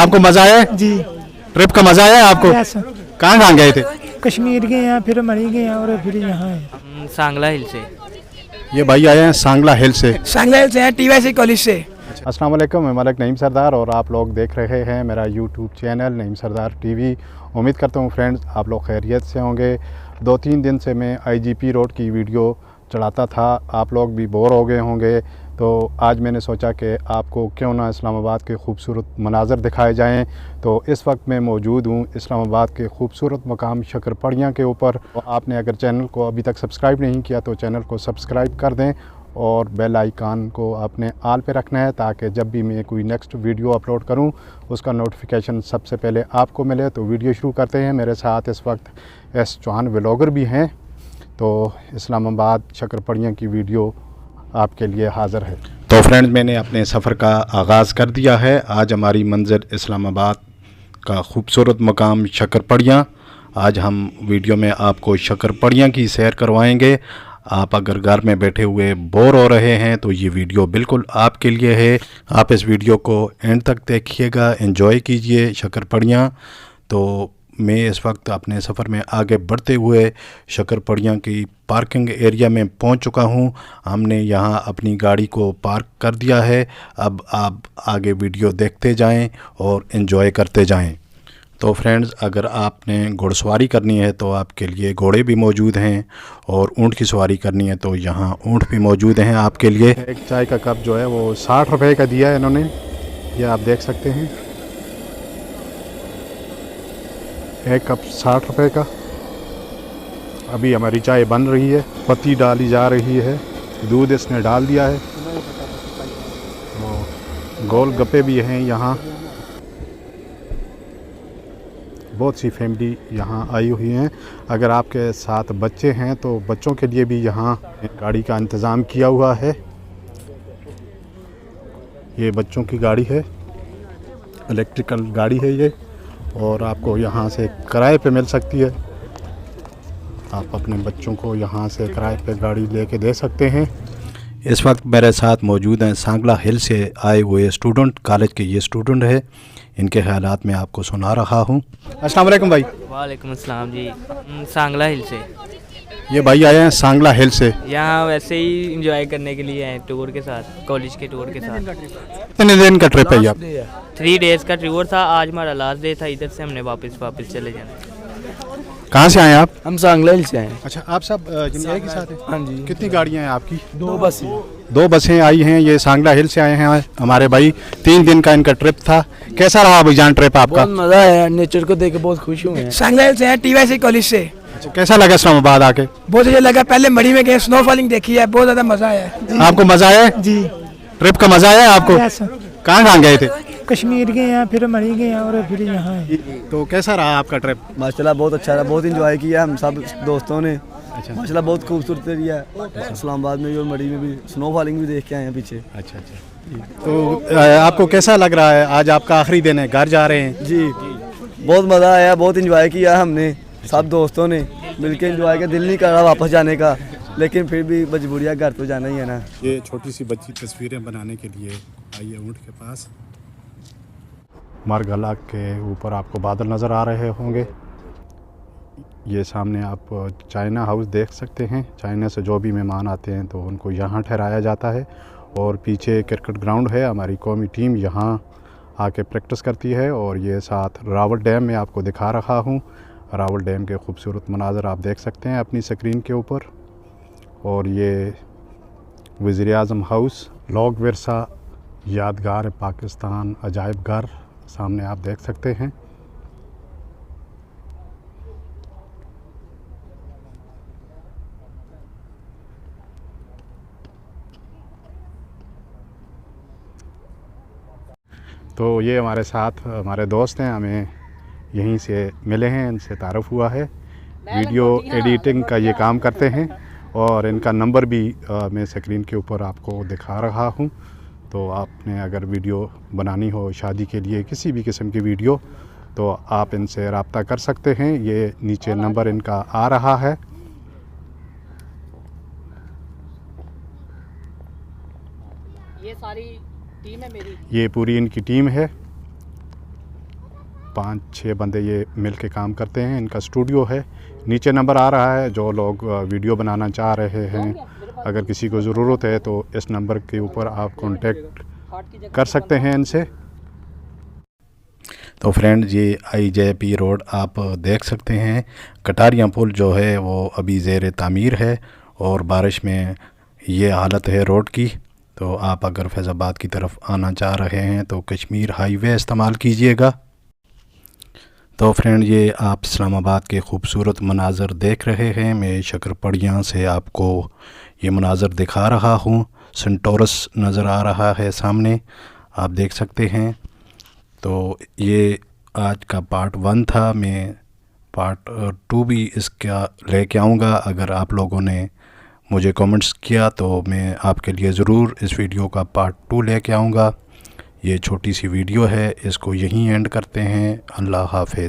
आपको मजा आया जी। ट्रिप का मजा आया आपको? कहाँ कहाँ गए थे? कश्मीर गए हैं, फिर मरी गए हैं और फिर यहाँ है। हम सांगला हिल से। ये भाई आए हैं सांगला हिल से। सांगला हिल से हैं, टीवाईसी कॉलेज से। अस्सलाम वालेकुम, मैं मलिक नईम सरदार और आप लोग देख रहे हैं मेरा यूट्यूब चैनल नईम सरदार टीवी। उम्मीद करता हूँ फ्रेंड्स आप लोग खैरियत से होंगे। 2-3 दिन से मैं आईजीपी रोड की वीडियो चढ़ाता था, आप लोग भी बोर हो गए होंगे, तो आज मैंने सोचा कि आपको क्यों ना इस्लामाबाद के खूबसूरत मनाज़र दिखाए जाएं। तो इस वक्त मैं मौजूद हूँ इस्लामाबाद के खूबसूरत मकाम शक्करपड़ियाँ के ऊपर। आपने अगर चैनल को अभी तक सब्सक्राइब नहीं किया तो चैनल को सब्सक्राइब कर दें और बेल आइकन को आपने आल पे रखना है ताकि जब भी मैं कोई नेक्स्ट वीडियो अपलोड करूं उसका नोटिफिकेशन सबसे पहले आपको मिले। तो वीडियो शुरू करते हैं। मेरे साथ इस वक्त एस चौहान व्लॉगर भी हैं, तो इस्लामाबाद शक्करपड़ियाँ की वीडियो आपके लिए हाज़िर है। तो फ्रेंड्स मैंने अपने सफ़र का आगाज़ कर दिया है। आज हमारी मंज़िल इस्लामाबाद का खूबसूरत मकाम शक्करपड़ियाँ। आज हम वीडियो में आपको शक्करपड़ियाँ की सैर करवाएंगे। आप अगर घर में बैठे हुए बोर हो रहे हैं तो ये वीडियो बिल्कुल आपके लिए है। आप इस वीडियो को एंड तक देखिएगा, एंजॉय कीजिए शक्करपड़ियाँ। तो मैं इस वक्त अपने सफ़र में आगे बढ़ते हुए शक्करपड़ियाँ की पार्किंग एरिया में पहुंच चुका हूं। हमने यहां अपनी गाड़ी को पार्क कर दिया है। अब आप आगे वीडियो देखते जाएं और एंजॉय करते जाएं। तो फ्रेंड्स अगर आपने घुड़सवारी करनी है तो आपके लिए घोड़े भी मौजूद हैं और ऊँट की सवारी करनी है तो यहाँ ऊँट भी मौजूद हैं आपके लिए। एक चाय का कप जो है वो 60 रुपए का दिया है इन्होंने, ये आप देख सकते हैं। एक कप 60 रुपए का। अभी हमारी चाय बन रही है, पत्ती डाली जा रही है, दूध इसने डाल दिया है। गोल गप्पे भी हैं यहाँ। बहुत सी फैमिली यहाँ आई हुई हैं। अगर आपके साथ बच्चे हैं तो बच्चों के लिए भी यहाँ गाड़ी का इंतज़ाम किया हुआ है। ये बच्चों की गाड़ी है, इलेक्ट्रिकल गाड़ी है ये, और आपको यहाँ से किराए पे मिल सकती है। आप अपने बच्चों को यहाँ से किराए पे गाड़ी लेके दे सकते हैं। इस वक्त मेरे साथ मौजूद हैं सांगला हिल से आए हुए स्टूडेंट, कॉलेज के ये स्टूडेंट है। इनके ख्यालात मैं आपको सुना रहा हूँ। अस्सलाम वालेकुम भाई। वालेकुम अस्सलाम जी। हम सांगला हिल से। ये भाई आए हैं सांगला हिल से। यहाँ वैसे ही इंजॉय करने के लिए हैं, टूर के साथ, कॉलेज के टूर के साथ। कितने दिन का ट्रिप है ये आप? 3 डेज़ का टूर था। आज हमारा लास्ट डे था। इधर से हमने वापस चले जाना। कहाँ से आए आप? हम सांगला हिल से हैं। अच्छा, आप सब जिंदगी के साथ हैं? हाँ जी। कितनी गाड़ियाँ हैं आपकी? 2 बसें। 2 बसें आई हैं। ये सांगला हिल से आए हैं हमारे भाई। 3 दिन का इनका ट्रिप था। कैसा रहा भाईजान ट्रिप आपका? बहुत मजा आया, नेचर को देख के बहुत खुश हुए हैं। सांगला हिल से हैं, टीवाईसी कॉलेज से। अच्छा, कैसा लगा इस्लामाबाद आके? बहुत अच्छा लगा। पहले मरी में गए, स्नोफॉलिंग देखी है, बहुत ज़्यादा मज़ा आया है। आपको मजा आया? जी। ट्रिप का मजा आया आपको? कहाँ कहाँ गए थे? कश्मीर गए हैं, फिर मरी गए हैं और फिर यहाँ है। तो कैसा रहा आपका ट्रिप? माशाल्लाह बहुत अच्छा रहा, बहुत इंजॉय किया हम सब दोस्तों ने। माशाल्लाह बहुत खूबसूरत एरिया है। इस्लामाबाद में भी और मरी में भी स्नोफॉलिंग भी देख के आए हैं पीछे। अच्छा अच्छा। तो आपको कैसा लग रहा है? आज आपका आखिरी दिन है, घर जा रहे हैं? जी बहुत मज़ा आया, बहुत इंजॉय किया हमने सब दोस्तों ने मिलके इंजॉय किया। दिल नहीं कर रहा वापस जाने का, लेकिन फिर भी मजबूरियाँ, घर तो जाना ही है ना। ये छोटी सी बच्ची तस्वीरें बनाने के लिए आई है ऊँट के पास। मरगला के ऊपर आपको बादल नज़र आ रहे होंगे। ये सामने आप चाइना हाउस देख सकते हैं। चाइना से जो भी मेहमान आते हैं तो उनको यहाँ ठहराया जाता है। और पीछे क्रिकेट ग्राउंड है, हमारी कौमी टीम यहाँ आके प्रैक्टिस करती है। और ये साथ रावल डैम में आपको दिखा रहा हूँ। रावल डैम के खूबसूरत मनाज़र आप देख सकते हैं अपनी स्क्रीन के ऊपर। और ये वज़ीर-ए-आज़म हाउस, लोग विरसा यादगार पाकिस्तान अजायब घर सामने आप देख सकते हैं। तो ये हमारे साथ हमारे दोस्त हैं, हमें यहीं से मिले हैं, इनसे तारुफ हुआ है। वीडियो एडिटिंग का ये काम करते हैं और इनका नंबर भी मैं स्क्रीन के ऊपर आपको दिखा रहा हूँ। तो आपने अगर वीडियो बनानी हो शादी के लिए, किसी भी किस्म की वीडियो, तो आप इनसे रब्ता कर सकते हैं। ये नीचे नंबर इनका आ रहा है। ये सारी टीम है मेरी। ये पूरी इनकी टीम है। 5-6 बंदे ये मिल के काम करते हैं। इनका स्टूडियो है, नीचे नंबर आ रहा है। जो लोग वीडियो बनाना चाह रहे हैं, अगर किसी को ज़रूरत है तो इस नंबर के ऊपर आप कांटेक्ट कर सकते हैं इनसे। तो फ्रेंड, ये IJP रोड आप देख सकते हैं। कटारियाँ पुल जो है वो अभी ज़ेर तामीर है और बारिश में ये हालत है रोड की। तो आप अगर फैज़ाबाद की तरफ आना चाह रहे हैं तो कश्मीर हाईवे इस्तेमाल कीजिएगा। तो फ्रेंड, ये आप इस्लामाबाद के ख़ूबसूरत मनाज़र देख रहे हैं। मैं शक्करपड़ियाँ से आपको ये मनाज़र दिखा रहा हूँ। सेंटोरस नज़र आ रहा है सामने, आप देख सकते हैं। तो ये आज का पार्ट 1 था। मैं पार्ट 2 भी इसका लेके आऊँगा। अगर आप लोगों ने मुझे कमेंट्स किया तो मैं आपके लिए ज़रूर इस वीडियो का पार्ट 2 लेके आऊँगा। ये छोटी सी वीडियो है, इसको यहीं एंड करते हैं। अल्लाह हाफ़िज़।